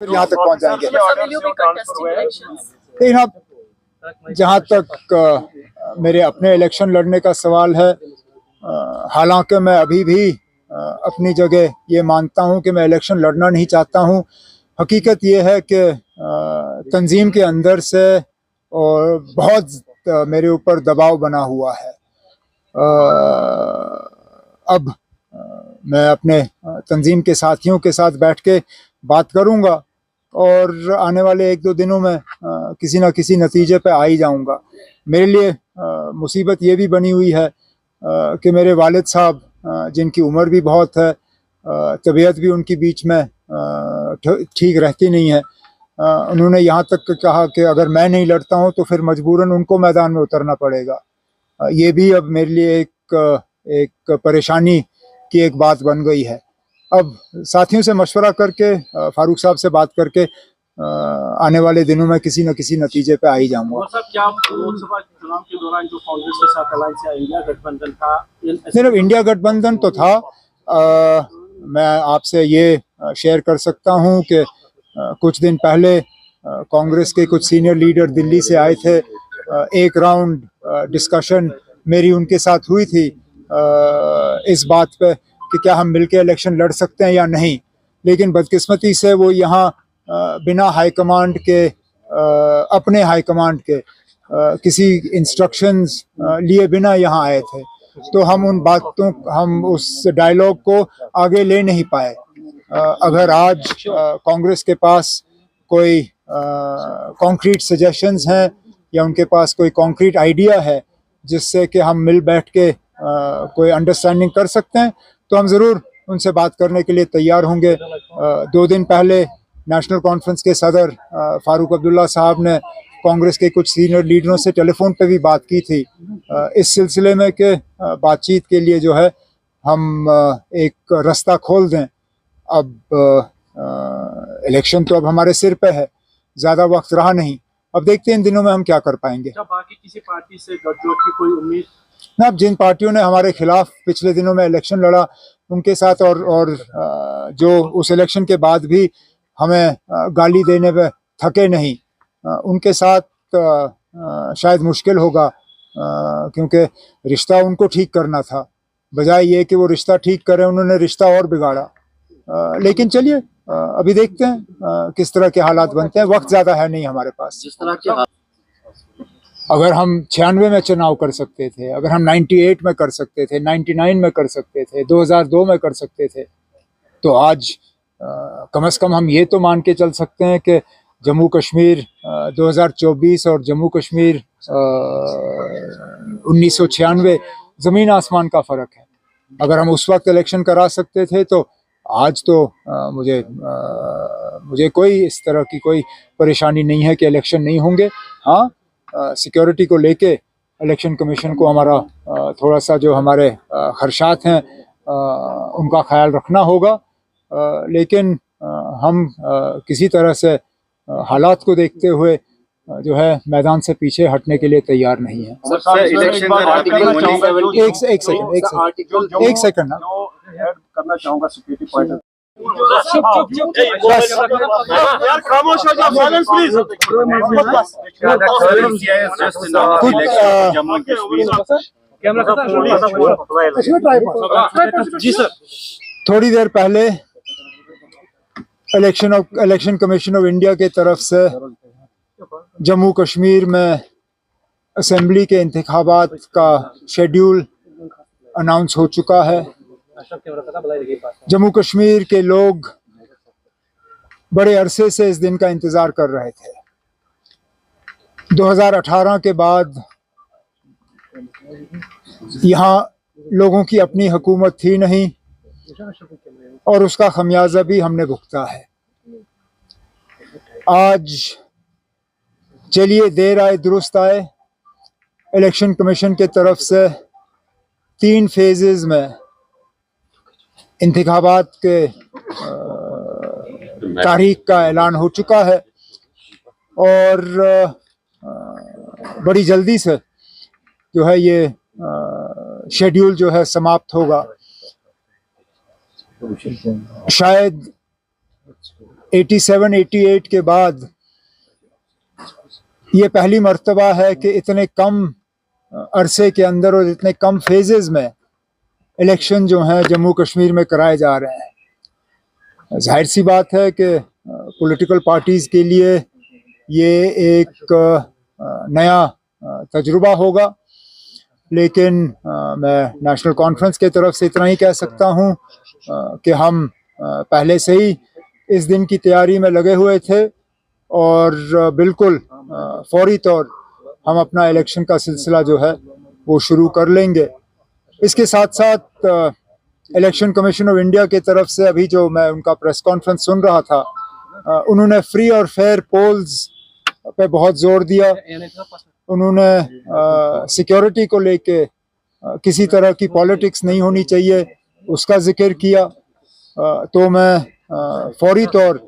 फिर यहाँ तक पहुँच जाएंगे। लेकिन अब जहाँ तक मेरे अपने इलेक्शन लड़ने का सवाल है, हालांकि मैं अभी भी अपनी जगह ये मानता हूँ कि मैं इलेक्शन लड़ना नहीं चाहता हूँ। हकीकत ये है कि तंजीम के अंदर से और बहुत मेरे ऊपर दबाव बना हुआ है। अब मैं अपने तंजीम के साथियों के साथ बैठ के बात करूँगा और आने वाले 1-2 दिनों में किसी न किसी नतीजे पे आ ही जाऊँगा। मेरे लिए मुसीबत ये भी बनी हुई है कि मेरे वालिद साहब, जिनकी उम्र भी बहुत है, तबीयत भी उनकी बीच में ठीक रहती नहीं है, उन्होंने यहाँ तक कहा कि अगर मैं नहीं लड़ता हूँ तो फिर मजबूरन उनको मैदान में उतरना पड़ेगा। ये भी अब मेरे लिए एक परेशानी की एक बात बन गई है। अब साथियों से मशवरा करके, फारूक साहब से बात करके आने वाले दिनों में किसी न किसी नतीजे पे आ ही जाऊंगा। क्या लोकसभा चुनाव के दौरान जो कांग्रेस के साथ अलायंस या इंडिया गठबंधन था, सिर्फ इंडिया गठबंधन तो था, मैं आपसे ये शेयर कर सकता हूँ कि कुछ दिन पहले कांग्रेस के कुछ सीनियर लीडर दिल्ली से आए थे। एक राउंड डिस्कशन मेरी उनके साथ हुई थी इस बात पे कि क्या हम मिलकर इलेक्शन लड़ सकते हैं या नहीं। लेकिन बदकिस्मती से वो यहाँ बिना हाईकमांड के, अपने हाईकमांड के किसी इंस्ट्रक्शंस लिए बिना यहाँ आए थे, तो हम उस डायलॉग को आगे ले नहीं पाए। अगर आज कांग्रेस के पास कोई कॉन्क्रीट सजेशंस हैं या उनके पास कोई कॉन्क्रीट आइडिया है जिससे कि हम मिल बैठ के कोई अंडरस्टैंडिंग कर सकते हैं, तो हम ज़रूर उनसे बात करने के लिए तैयार होंगे। 2 दिन पहले नेशनल कॉन्फ्रेंस के सदर फारूक अब्दुल्ला साहब ने कांग्रेस के कुछ सीनियर लीडरों से टेलीफोन पे भी बात की थी इस सिलसिले में कि बातचीत के लिए जो है हम एक रास्ता खोल दें। अब इलेक्शन तो अब हमारे सिर पे है, ज़्यादा वक्त रहा नहीं, अब देखते हैं इन दिनों में हम क्या कर पाएंगे। क्या बाकी किसी पार्टी से गठजोड़ की कोई उम्मीद? ना, जिन पार्टियों ने हमारे खिलाफ पिछले दिनों में इलेक्शन लड़ा उनके साथ और जो उस इलेक्शन के बाद भी हमें गाली देने पे थके नहीं, उनके साथ शायद मुश्किल होगा, क्योंकि रिश्ता उनको ठीक करना था, बजाय ये कि वो रिश्ता ठीक करें उन्होंने रिश्ता और बिगाड़ा। लेकिन चलिए अभी देखते हैं किस तरह के हालात बनते हैं। वक्त ज़्यादा है नहीं हमारे पास। जिस तरह के अगर हम 96 में चुनाव कर सकते थे, अगर हम 98 में कर सकते थे, 99 में कर सकते थे, 2002 में कर सकते थे, तो आज कम से कम हम ये तो मान के चल सकते हैं कि जम्मू कश्मीर 2024 और जम्मू कश्मीर 1996 ज़मीन आसमान का फ़र्क है। अगर हम उस वक्त इलेक्शन करा सकते थे तो आज तो मुझे कोई इस तरह की कोई परेशानी नहीं है कि इलेक्शन नहीं होंगे। हाँ, सिक्योरिटी को लेके इलेक्शन कमीशन को हमारा थोड़ा सा जो हमारे खर्चात हैं उनका ख्याल रखना होगा, लेकिन हम किसी तरह से हालात को देखते हुए जो है मैदान से पीछे हटने के लिए तैयार नहीं है। एक सेकंड ना करना चाहूंगा सिक्योरिटी पॉइंट। यार खामोश हो जाओ, साइलेंस प्लीज। जी सर, थोड़ी देर पहले इलेक्शन कमीशन ऑफ इंडिया के तरफ से जम्मू कश्मीर में असेंबली के इंतखाबात का शेड्यूल अनाउंस हो चुका है। जम्मू कश्मीर के लोग बड़े अरसे से इस दिन का इंतज़ार कर रहे थे। 2018 के बाद यहाँ लोगों की अपनी हुकूमत थी नहीं और उसका खमियाजा भी हमने भुगता है। आज चलिए देर आए दुरुस्त आए, इलेक्शन कमीशन के तरफ से 3 फेजेस में इंतखाबात के तारीख का ऐलान हो चुका है और बड़ी जल्दी से जो है ये शेड्यूल जो है समाप्त होगा। शायद 87-88 के बाद ये पहली मर्तबा है कि इतने कम अरसे के अंदर और इतने कम फेजेस में इलेक्शन जो हैं जम्मू कश्मीर में कराए जा रहे हैं। जाहिर सी बात है कि पॉलिटिकल पार्टीज़ के लिए ये एक नया तजुर्बा होगा, लेकिन मैं नेशनल कॉन्फ्रेंस के तरफ से इतना ही कह सकता हूँ कि हम पहले से ही इस दिन की तैयारी में लगे हुए थे और बिल्कुल फौरी तौर हम अपना इलेक्शन का सिलसिला जो है वो शुरू कर लेंगे। इसके साथ साथ इलेक्शन कमीशन ऑफ इंडिया की तरफ से अभी जो मैं उनका प्रेस कॉन्फ्रेंस सुन रहा था, उन्होंने फ्री और फेयर पोल्स पे बहुत जोर दिया। उन्होंने सिक्योरिटी को लेके किसी तरह की पॉलिटिक्स नहीं होनी चाहिए उसका जिक्र किया। तो मैं फौरी तौर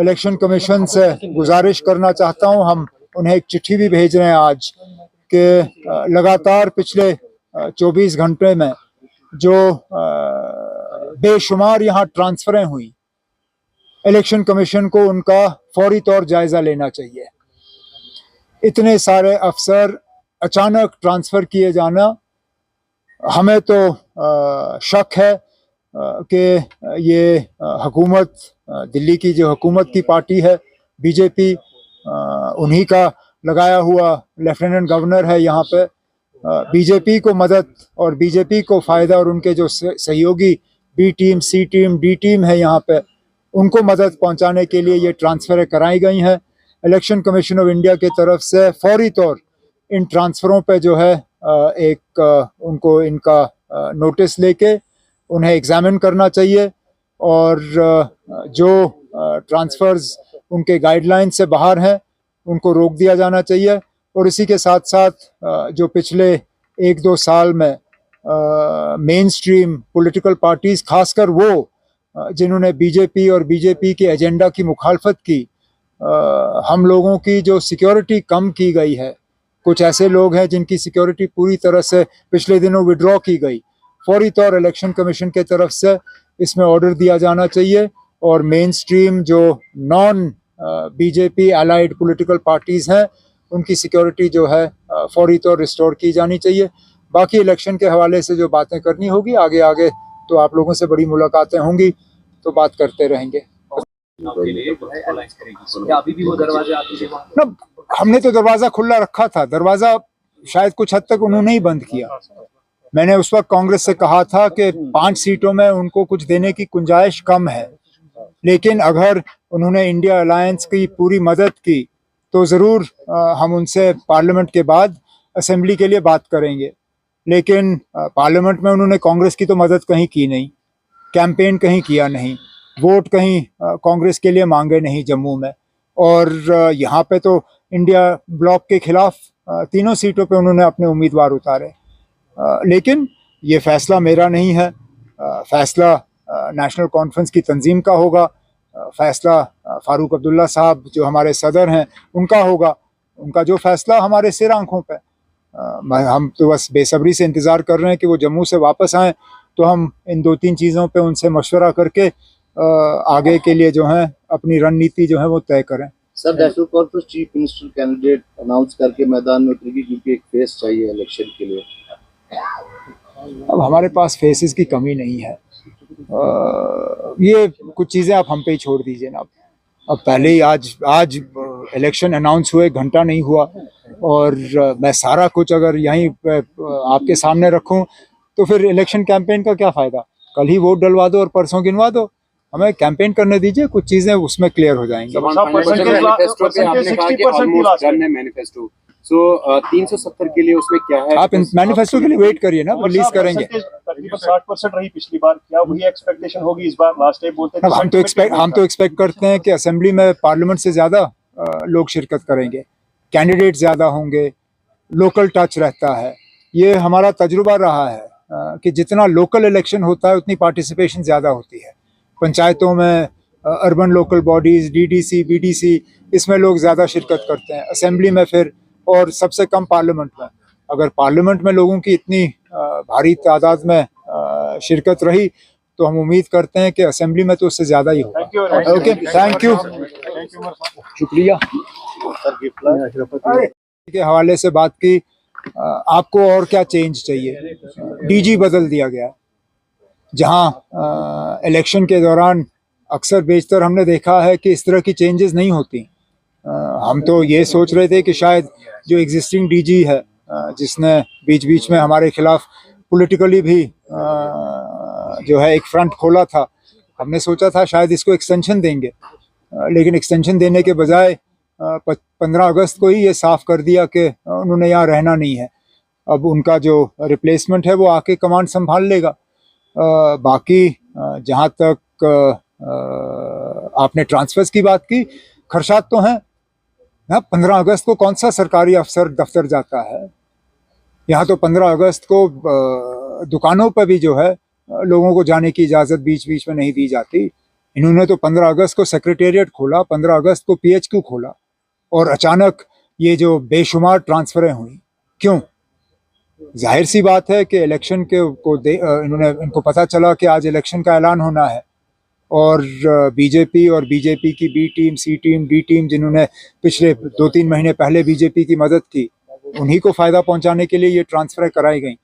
इलेक्शन कमीशन से गुजारिश करना चाहता हूं, हम उन्हें एक चिट्ठी भी भेज रहे हैं आज कि लगातार पिछले 24 घंटे में जो बेशुमार यहाँ ट्रांसफरें हुई, इलेक्शन कमीशन को उनका फौरी तौर जायज़ा लेना चाहिए। इतने सारे अफसर अचानक ट्रांसफ़र किए जाना, हमें तो शक है कि ये हुकूमत, दिल्ली की जो हुकूमत की पार्टी है बीजेपी, उन्हीं का लगाया हुआ लेफ्टिनेंट गवर्नर है यहाँ पे। बीजेपी को मदद और बीजेपी को फ़ायदा और उनके जो सहयोगी बी टीम, सी टीम, डी टीम है यहाँ पे, उनको मदद पहुँचाने के लिए ये ट्रांसफ़रें कराई गई हैं। इलेक्शन कमीशन ऑफ इंडिया की तरफ से फौरी तौर इन ट्रांसफ़रों पे जो है उनको इनका नोटिस लेके उन्हें एग्ज़ामिन करना चाहिए और जो ट्रांसफ़र्स उनके गाइडलाइन से बाहर हैं उनको रोक दिया जाना चाहिए। और इसी के साथ साथ जो पिछले 1-2 साल में मेन स्ट्रीम पॉलिटिकल पार्टीज़, खासकर वो जिन्होंने बीजेपी और बीजेपी के एजेंडा की मुखालफत की, हम लोगों की जो सिक्योरिटी कम की गई है, कुछ ऐसे लोग हैं जिनकी सिक्योरिटी पूरी तरह से पिछले दिनों विड्रॉ की गई, फौरी तौर इलेक्शन कमीशन के तरफ से इसमें ऑर्डर दिया जाना चाहिए और मेन स्ट्रीम जो non BJP allied political parties हैं उनकी सिक्योरिटी जो है फौरी तौर रिस्टोर की जानी चाहिए। बाकी इलेक्शन के हवाले से जो बातें करनी होगी आगे आगे तो आप लोगों से बड़ी मुलाकातें होंगी तो बात करते रहेंगे। अभी भी वो दरवाजे आते थे? हमने तो दरवाज़ा खुला रखा था, दरवाज़ा शायद कुछ हद तक उन्होंने ही बंद किया। मैंने उस वक्त कांग्रेस से कहा था कि 5 सीटों में उनको कुछ देने की गुंजाइश कम है, लेकिन अगर उन्होंने इंडिया अलायंस की पूरी मदद की तो ज़रूर हम उनसे पार्लियामेंट के बाद असेंबली के लिए बात करेंगे। लेकिन पार्लियामेंट में उन्होंने कांग्रेस की तो मदद कहीं की नहीं, कैंपेन कहीं किया नहीं, वोट कहीं कांग्रेस के लिए मांगे नहीं जम्मू में, और यहाँ पे तो इंडिया ब्लॉक के खिलाफ 3 सीटों पे उन्होंने अपने उम्मीदवार उतारे। लेकिन ये फ़ैसला मेरा नहीं है, फ़ैसला नेशनल कॉन्फ्रेंस की तंजीम का होगा, फ़ैसला फ़ारूक अब्दुल्ला साहब जो हमारे सदर हैं उनका होगा। उनका जो फ़ैसला हमारे सिर आंखों पे, हम तो बस बेसब्री से इंतज़ार कर रहे हैं कि वो जम्मू से वापस आएँ तो हम इन 2-3 चीज़ों पे उनसे मशवरा करके आगे के लिए जो है अपनी रणनीति जो है वो तय करें। Sir, national conference chief minister candidate announce करके मैदान में उतरेगी क्योंकि एक फेस चाहिए इलेक्शन के लिए। अब हमारे पास फेसेस की कमी नहीं है, ये कुछ चीज़ें आप हम पे ही छोड़ दीजिए ना। अब पहले ही आज इलेक्शन अनाउंस हुए घंटा नहीं हुआ और मैं सारा कुछ अगर यहीं आपके सामने रखूं तो फिर इलेक्शन कैंपेन का क्या फ़ायदा। कल ही वोट डलवा दो और परसों गिनवा दो, हमें कैंपेन करने दीजिए, कुछ चीज़ें उसमें क्लियर हो जाएंगी। मैनिफेस्टो सो 370 के लिए उसमें क्या है? आप मैनिफेस्टो के लिए वेट करिए ना, रिलीज करेंगे। तकरीबन 60% रही पिछली बार, क्या वही एक्सपेक्टेशन होगी इस बार? लास्ट टाइम बोलते थे हम तो एक्सपेक्ट करते हैं कि असेंबली में पार्लियामेंट से ज़्यादा लोग शिरकत करेंगे, कैंडिडेट ज़्यादा होंगे, लोकल टच रहता है। ये हमारा तजुर्बा रहा है कि जितना लोकल इलेक्शन होता है उतनी पार्टिसिपेशन ज़्यादा होती है। पंचायतों में, urban local bodies, DDC, BDC, इसमें लोग ज़्यादा शिरकत करते हैं। असेंबली में फिर और सबसे कम पार्लियामेंट में। अगर पार्लियामेंट में लोगों की इतनी भारी तादाद में शिरकत रही तो हम उम्मीद करते हैं कि असेंबली में तो उससे ज़्यादा ही होगा। Thank you very much. Okay, thank you, शुक्रिया। के हवाले से बात की, आपको और क्या चेंज चाहिए? डीजी बदल दिया गया, जहां इलेक्शन के दौरान अक्सर बेशतर हमने देखा है कि इस तरह की चेंजेस नहीं होती। हम तो ये सोच रहे थे कि शायद जो एग्जिस्टिंग डीजी है, जिसने बीच बीच में हमारे खिलाफ पॉलिटिकली भी जो है एक फ्रंट खोला था, हमने सोचा था शायद इसको एक्सटेंशन देंगे, लेकिन एक्सटेंशन देने के बजाय 15 अगस्त को ही ये साफ कर दिया कि उन्होंने यहाँ रहना नहीं है। अब उनका जो रिप्लेसमेंट है वो आके कमांड संभाल लेगा। बाकी जहाँ तक आपने ट्रांसफर्स की बात की, खर्चात तो हैं ना। 15 अगस्त को कौन सा सरकारी अफसर दफ्तर जाता है? यहाँ तो 15 अगस्त को दुकानों पर भी जो है लोगों को जाने की इजाज़त बीच बीच में नहीं दी जाती। इन्होंने तो 15 अगस्त को सेक्रेटेरिएट खोला, 15 अगस्त को PHQ खोला, और अचानक ये जो बेशुमार ट्रांसफरें हुई, क्यों? जाहिर सी बात है कि इलेक्शन के इनको पता चला कि आज इलेक्शन का ऐलान होना है, और बीजेपी और बीजेपी की बी टीम, सी टीम, डी टीम, जिन्होंने पिछले 2-3 महीने पहले बीजेपी की मदद की, उन्हीं को फ़ायदा पहुंचाने के लिए ये ट्रांसफ़र कराई गई।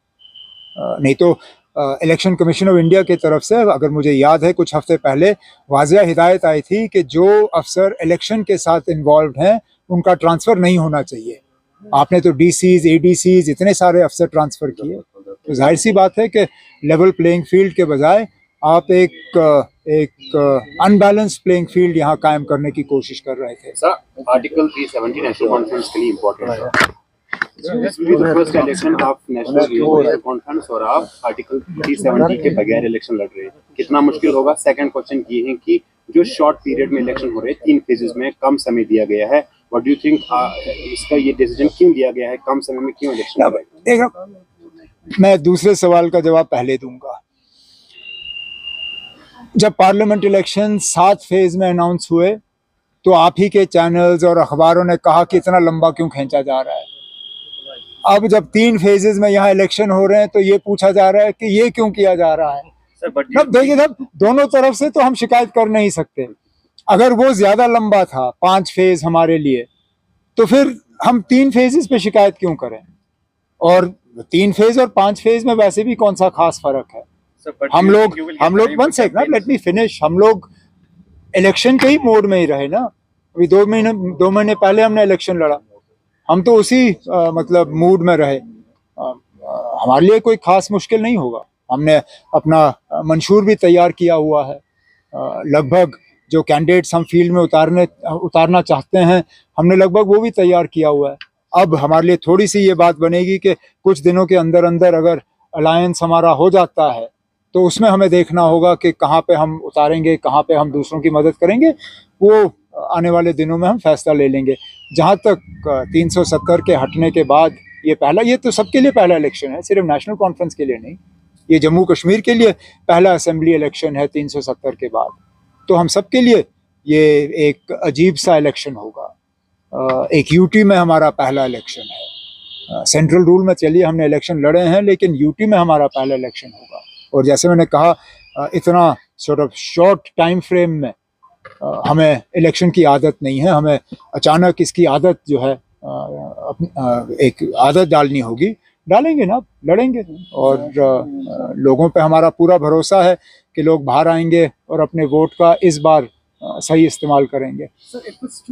नहीं तो इलेक्शन कमीशन ऑफ इंडिया की तरफ से, अगर मुझे याद है, कुछ हफ्ते पहले वाज़िया हिदायत आई थी कि जो अफसर इलेक्शन के साथ इन्वॉल्व हैं उनका ट्रांसफ़र नहीं होना चाहिए। आपने तो DCs, ADCs, इतने सारे अफसर ट्रांसफ़र किए, तो जाहिर सी बात है कि लेवल प्लेइंग फील्ड के बजाय आप एक अनबैलेंस्ड प्लेइंग फील्ड यहाँ कायम करने की कोशिश कर रहे थे। सर, आर्टिकल 370 नेशनल कॉन्फ्रेंस के लिए इम्पोर्टेंट है। This will be the first election of national conference, और आप आर्टिकल 370 के बगैर इलेक्शन लड़ रहे हैं, कितना मुश्किल होगा? सेकंड क्वेश्चन ये है कि जो शॉर्ट पीरियड में इलेक्शन हो रहे हैं, 3 फेजेस में कम समय दिया गया है, व्हाट डू यू थिंक इसका ये डिसीजन क्यों लिया गया है? कम समय में क्यों इलेक्शन? मैं दूसरे सवाल का जवाब पहले दूंगा। जब पार्लियामेंट इलेक्शन 7 फेज में अनाउंस हुए तो आप ही के चैनल्स और अखबारों ने कहा कि इतना लंबा क्यों खींचा जा रहा है। अब जब 3 फेजेस में यहाँ इलेक्शन हो रहे हैं तो ये पूछा जा रहा है कि ये क्यों किया जा रहा है। अब देखिए साहब, दोनों तरफ से तो हम शिकायत कर नहीं सकते। अगर वो ज्यादा लंबा था 5 फेज हमारे लिए, तो फिर हम 3 फेजेस पे शिकायत क्यों करें? और 3 फेज और 5 फेज में वैसे भी कौन सा खास फर्क है? हम लोग 1 सेकंड, लेट मी फिनिश। हम लोग इलेक्शन के ही मोड में ही रहे ना। अभी 2 महीने पहले हमने इलेक्शन लड़ा, हम तो उसी मतलब मूड में रहे। हमारे लिए कोई खास मुश्किल नहीं होगा। हमने अपना मंशूर भी तैयार किया हुआ है। लगभग जो कैंडिडेट्स हम फील्ड में उतारना चाहते हैं, हमने लगभग वो भी तैयार किया हुआ है। अब हमारे लिए थोड़ी सी ये बात बनेगी कि कुछ दिनों के अंदर अंदर अगर अलायंस हमारा हो जाता है तो उसमें हमें देखना होगा कि कहाँ पे हम उतारेंगे, कहाँ पे हम दूसरों की मदद करेंगे। वो आने वाले दिनों में हम फैसला ले लेंगे। जहाँ तक 370 के हटने के बाद ये तो सबके लिए पहला इलेक्शन है, सिर्फ नेशनल कॉन्फ्रेंस के लिए नहीं। ये जम्मू कश्मीर के लिए पहला असेंबली इलेक्शन है 370 के बाद। तो हम सब के लिए ये एक अजीब सा इलेक्शन होगा। एक यूटी में हमारा पहला इलेक्शन है। सेंट्रल रूल में चलिए हमने इलेक्शन लड़े हैं, लेकिन यूटी में हमारा पहला इलेक्शन होगा। और जैसे मैंने कहा, इतना शॉर्ट टाइम फ्रेम में हमें इलेक्शन की आदत नहीं है। हमें अचानक इसकी आदत जो है एक आदत डालनी होगी। डालेंगे ना, लड़ेंगे। और लोगों पे हमारा पूरा भरोसा है कि लोग बाहर आएंगे और अपने वोट का इस बार सही इस्तेमाल करेंगे।